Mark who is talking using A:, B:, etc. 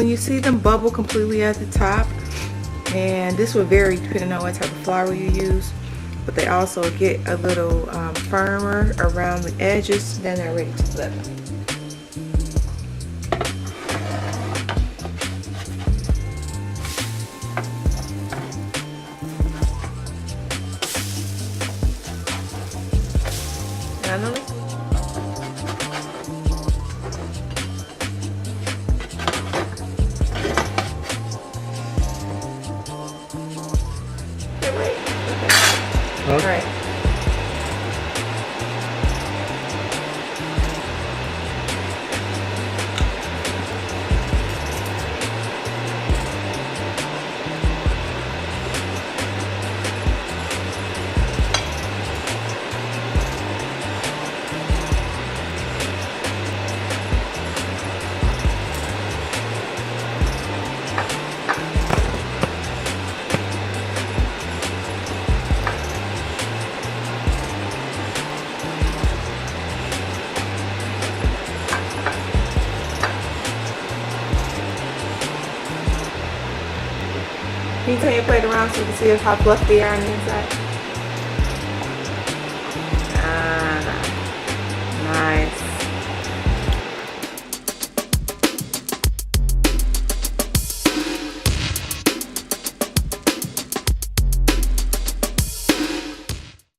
A: when you see them bubble completely at the top, and this will vary depending on what type of flour you use, but they also get a little firmer around the edges, then they're ready to flip. All right. Can you turn your plate around so you can see how fluffy they are on the inside?